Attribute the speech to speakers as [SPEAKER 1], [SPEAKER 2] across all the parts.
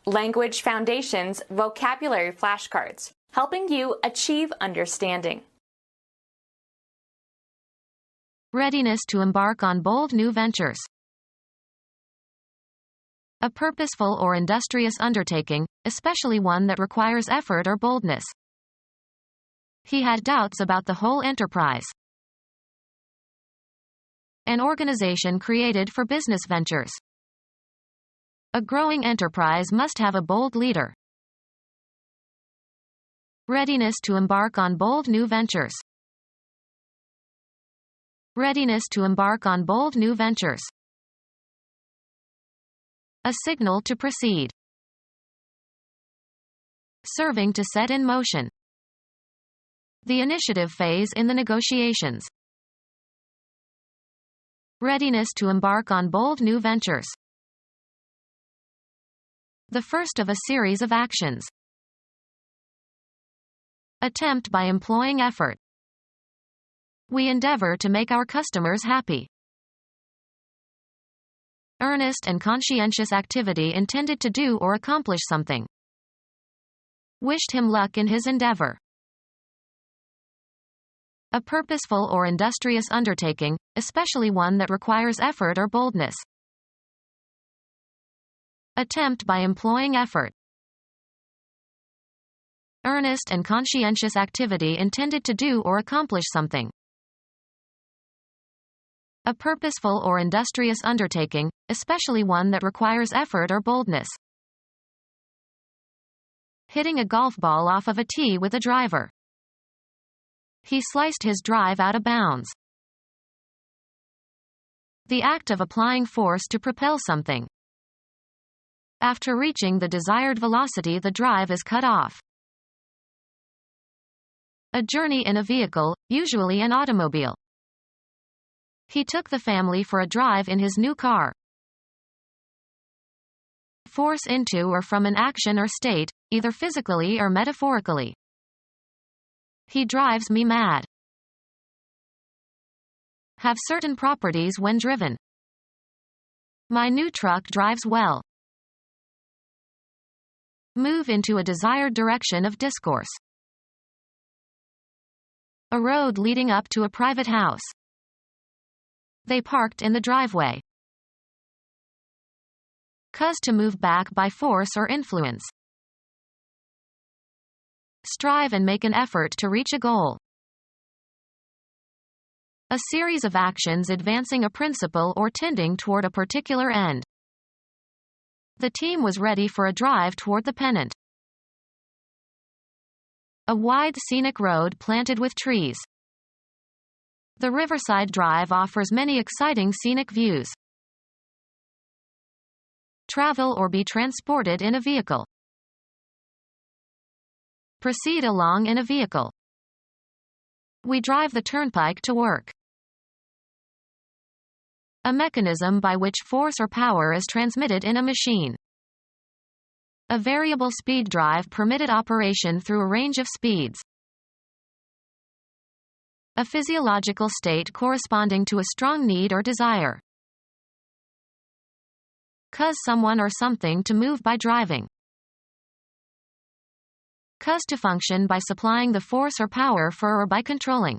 [SPEAKER 1] Language Foundations Vocabulary Flashcards, helping you achieve understanding.
[SPEAKER 2] Readiness to embark on bold new ventures. A purposeful or industrious undertaking, especially one that requires effort or boldness. He had doubts about the whole enterprise. An organization created for business ventures. A growing enterprise must have a bold leader. Readiness to embark on bold new ventures. Readiness to embark on bold new ventures. A signal to proceed. Serving to set in motion. The initiative phase in the negotiations. Readiness to embark on bold new ventures. The first of a series of actions. Attempt by employing effort. We endeavor to make our customers happy. Earnest and conscientious activity intended to do or accomplish something. Wished him luck in his endeavor. A purposeful or industrious undertaking, especially one that requires effort or boldness. Attempt by employing effort. Earnest and conscientious activity intended to do or accomplish something. A purposeful or industrious undertaking, especially one that requires effort or boldness. Hitting a golf ball off of a tee with a driver. He sliced his drive out of bounds. The act of applying force to propel something. After reaching the desired velocity, the drive is cut off. A journey in a vehicle, usually an automobile. He took the family for a drive in his new car. Force into or from an action or state, either physically or metaphorically. He drives me mad. Have certain properties when driven. My new truck drives well. Move into a desired direction of discourse. A road leading up to a private house. They parked in the driveway. Cause to move back by force or influence. Strive and make an effort to reach a goal. A series of actions advancing a principle or tending toward a particular end. The team was ready for a drive toward the pennant. A wide scenic road planted with trees. The Riverside Drive offers many exciting scenic views. Travel or be transported in a vehicle. Proceed along in a vehicle. We drive the turnpike to work. A mechanism by which force or power is transmitted in a machine. A variable speed drive permitted operation through a range of speeds. A physiological state corresponding to a strong need or desire. Cause someone or something to move by driving. Cause to function by supplying the force or power for or by controlling.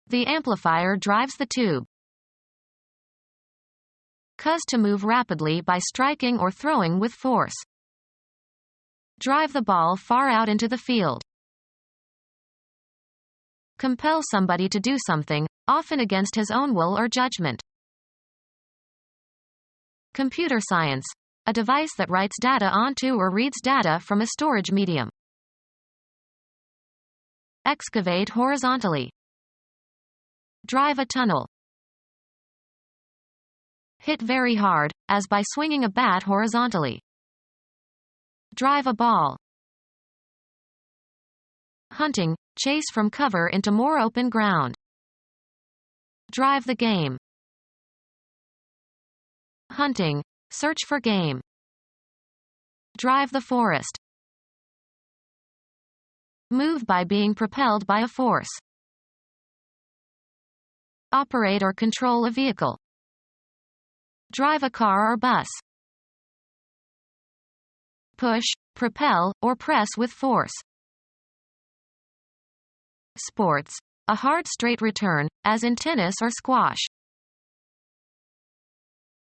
[SPEAKER 2] The amplifier drives the tube. Cause to move rapidly by striking or throwing with force. Drive the ball far out into the field. Compel somebody to do something, often against his own will or judgment. Computer science. A device that writes data onto or reads data from a storage medium. Excavate horizontally. Drive a tunnel. Hit very hard, as by swinging a bat horizontally. Drive a ball. Hunting. Chase from cover into more open ground. Drive the game. Hunting. Search for game. Drive the forest. Move by being propelled by a force. Operate or control a vehicle. Drive a car or bus. push, propel, or press with force. Sports. A hard straight return, as in tennis or squash.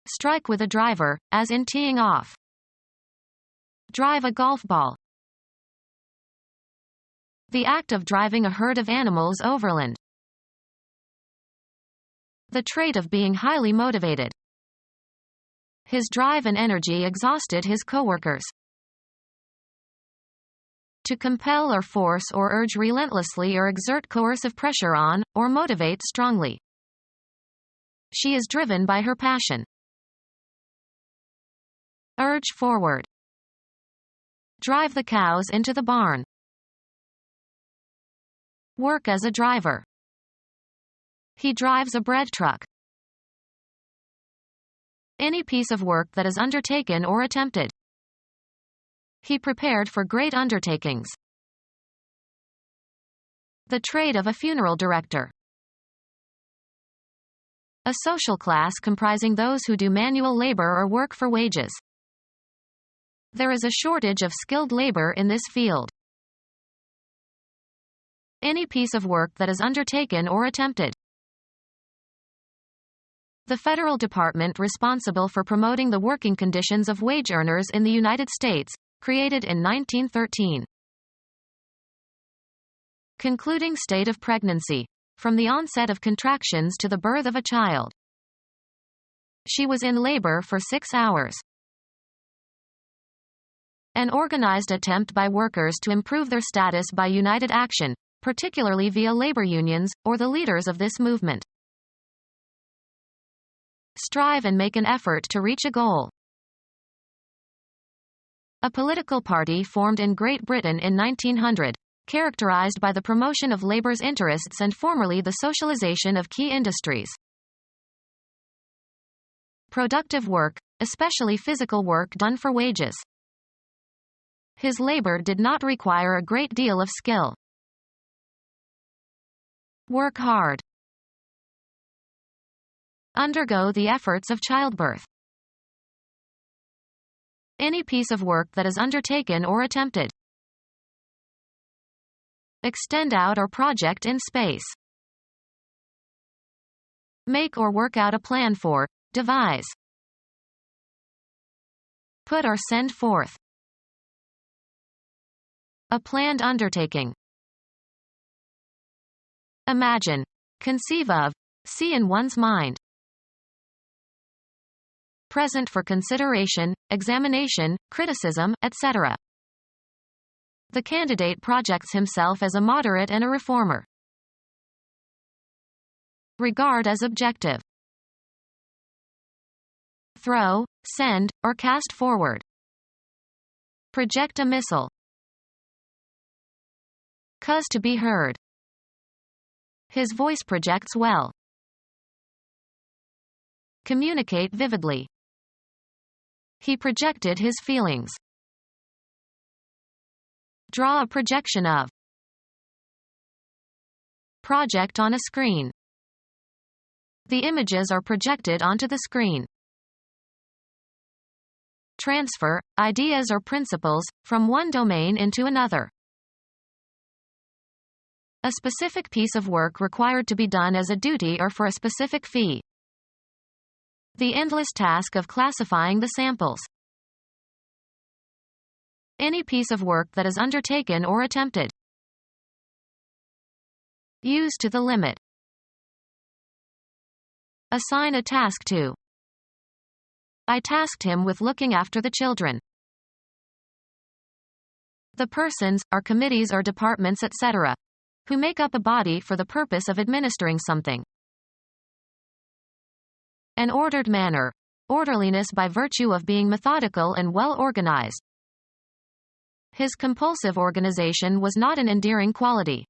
[SPEAKER 2] Strike with a driver, as in teeing off. Drive a golf ball. The act of driving a herd of animals overland. The trait of being highly motivated. His drive and energy exhausted his coworkers. To compel or force or urge relentlessly or exert coercive pressure on, or motivate strongly. She is driven by her passion. Urge forward. Drive the cows into the barn. Work as a driver. He drives a bread truck. Any piece of work that is undertaken or attempted. He prepared for great undertakings. The trade of a funeral director. A social class comprising those who do manual labor or work for wages. There is a shortage of skilled labor in this field. Any piece of work that is undertaken or attempted. The federal department responsible for promoting the working conditions of wage earners in the United States, created in 1913. Concluding state of pregnancy. From the onset of contractions to the birth of a child. She was in labor for 6 hours. An organized attempt by workers to improve their status by united action, particularly via labor unions, or the leaders of this movement. Strive and make an effort to reach a goal. A political party formed in Great Britain in 1900, characterized by the promotion of labor's interests and formerly the socialization of key industries. Productive work, especially physical work done for wages. His labor did not require a great deal of skill. Work hard. Undergo the efforts of childbirth. Any piece of work that is undertaken or attempted. Extend out or project in space. Make or work out a plan for, devise. Put or send forth. A planned undertaking. Imagine. Conceive of. See in one's mind. Present for consideration, examination, criticism, etc. The candidate projects himself as a moderate and a reformer. Regard as objective. Throw, send, or cast forward. Project a missile. Cause to be heard. His voice projects well. Communicate vividly. He projected his feelings. Draw a projection of. Project on a screen. The images are projected onto the screen. Transfer, ideas or principles, from one domain into another. A specific piece of work required to be done as a duty or for a specific fee. The endless task of classifying the samples. Any piece of work that is undertaken or attempted. Use to the limit. Assign a task to. I tasked him with looking after the children. The persons, are committees or departments etc., who make up a body for the purpose of administering something. An ordered manner. Orderliness by virtue of being methodical and well organized. His compulsive organization was not an endearing quality.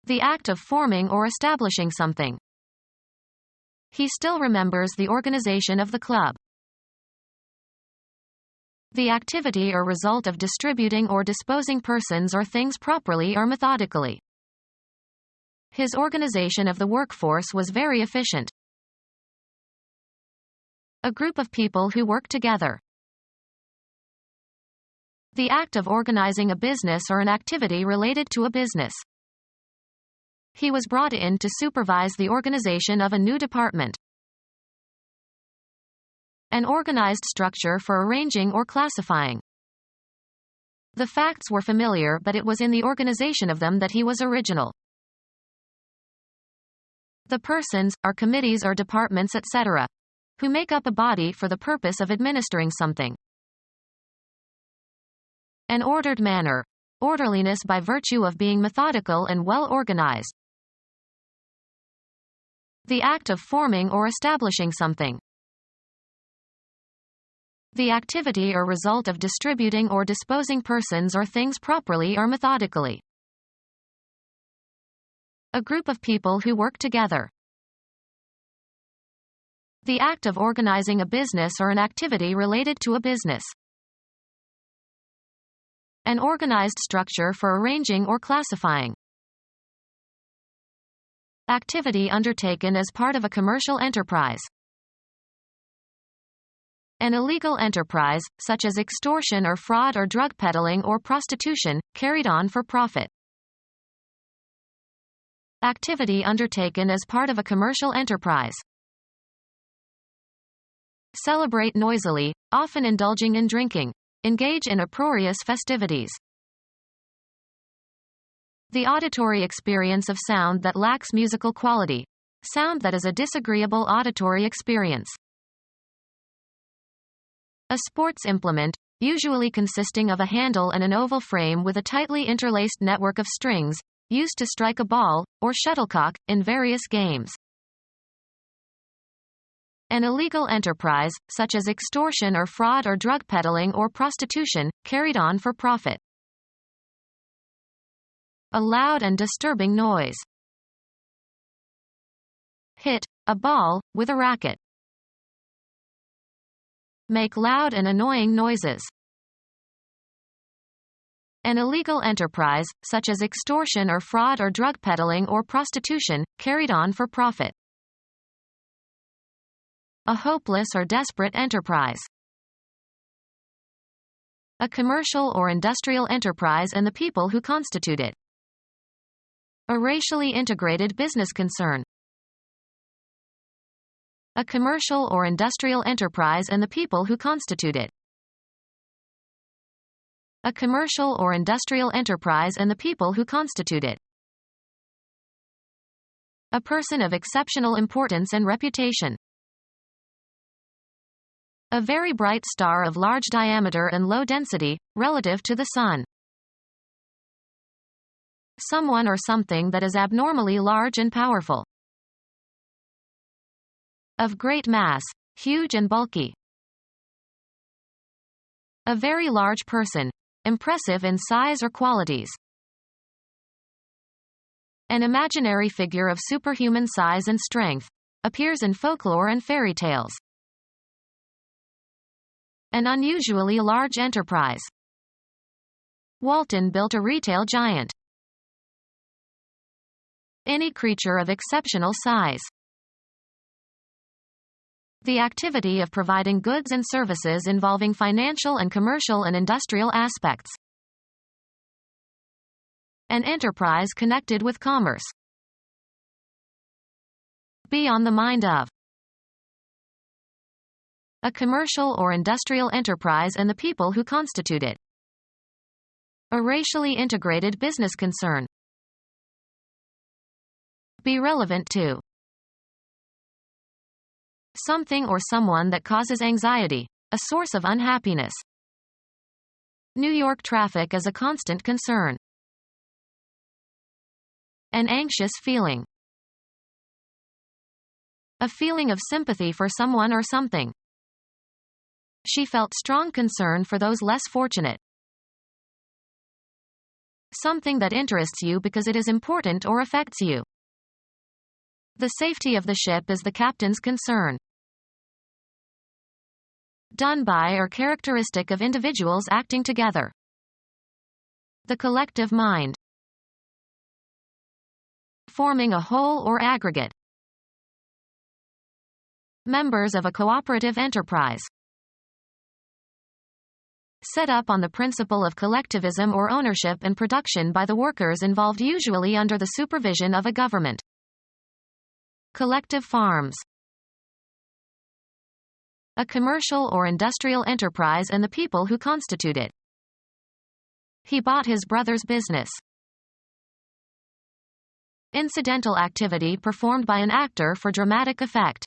[SPEAKER 2] The act of forming or establishing something. He still remembers the organization of the club. The activity or result of distributing or disposing persons or things properly or methodically. His organization of the workforce was very efficient. A group of people who work together. The act of organizing a business or an activity related to a business. He was brought in to supervise the organization of a new department. An organized structure for arranging or classifying. The facts were familiar, but it was in the organization of them that he was original. The persons, or committees or departments etc., who make up a body for the purpose of administering something. An ordered manner. Orderliness by virtue of being methodical and well organized. The act of forming or establishing something. The activity or result of distributing or disposing persons or things properly or methodically. A group of people who work together. The act of organizing a business or an activity related to a business. An organized structure for arranging or classifying. Activity undertaken as part of a commercial enterprise. An illegal enterprise, such as extortion or fraud or drug peddling or prostitution, carried on for profit. Activity undertaken as part of a commercial enterprise. Celebrate noisily, often indulging in drinking. Engage in uproarious festivities. The auditory experience of sound that lacks musical quality. Sound that is a disagreeable auditory experience. A sports implement, usually consisting of a handle and an oval frame with a tightly interlaced network of strings, used to strike a ball, or shuttlecock, in various games. An illegal enterprise, such as extortion or fraud or drug peddling or prostitution, carried on for profit. A loud and disturbing noise. Hit a ball with a racket. Make loud and annoying noises. An illegal enterprise, such as extortion or fraud or drug peddling or prostitution, carried on for profit. A hopeless or desperate enterprise. A commercial or industrial enterprise and the people who constitute it. A racially integrated business concern. A commercial or industrial enterprise and the people who constitute it. A commercial or industrial enterprise and the people who constitute it. A person of exceptional importance and reputation. A very bright star of large diameter and low density, relative to the Sun. Someone or something that is abnormally large and powerful. Of great mass, huge and bulky. A very large person, impressive in size or qualities. An imaginary figure of superhuman size and strength, appears in folklore and fairy tales. An unusually large enterprise. Walton built a retail giant. Any creature of exceptional size. The activity of providing goods and services involving financial and commercial and industrial aspects. An enterprise connected with commerce. Be on the mind of. A commercial or industrial enterprise and the people who constitute it. A racially integrated business concern. Be relevant to. Something or someone that causes anxiety, a source of unhappiness. New York traffic is a constant concern. An anxious feeling. A feeling of sympathy for someone or something. She felt strong concern for those less fortunate. Something that interests you because it is important or affects you. The safety of the ship is the captain's concern. Done by or characteristic of individuals acting together. The collective mind. Forming a whole or aggregate. Members of a cooperative enterprise. set up on the principle of collectivism or ownership and production by the workers involved, usually under the supervision of a government. Collective farms. A commercial or industrial enterprise and the people who constitute it. He bought his brother's business. Incidental activity performed by an actor for dramatic effect.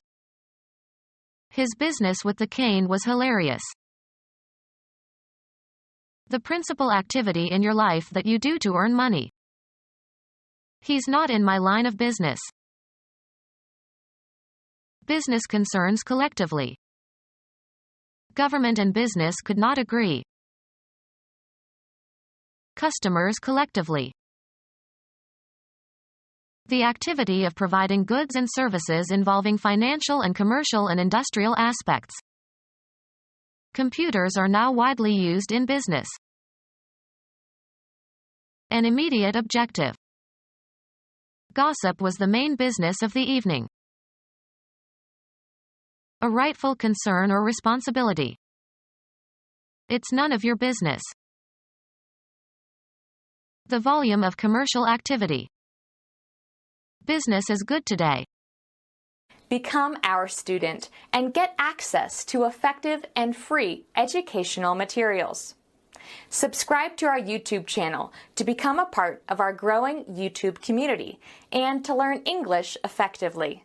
[SPEAKER 2] His business with the cane was hilarious. The principal activity in your life that you do to earn money. He's not in my line of business. Business concerns collectively. Government and business could not agree. Customers collectively. The activity of providing goods and services involving financial and commercial and industrial aspects. Computers are now widely used in business. An immediate objective. Gossip was the main business of the evening. A rightful concern or responsibility. It's none of your business. The volume of commercial activity. Business is good today.
[SPEAKER 1] Become our student and get access to effective and free educational materials. Subscribe to our YouTube channel to become a part of our growing YouTube community and to learn English effectively.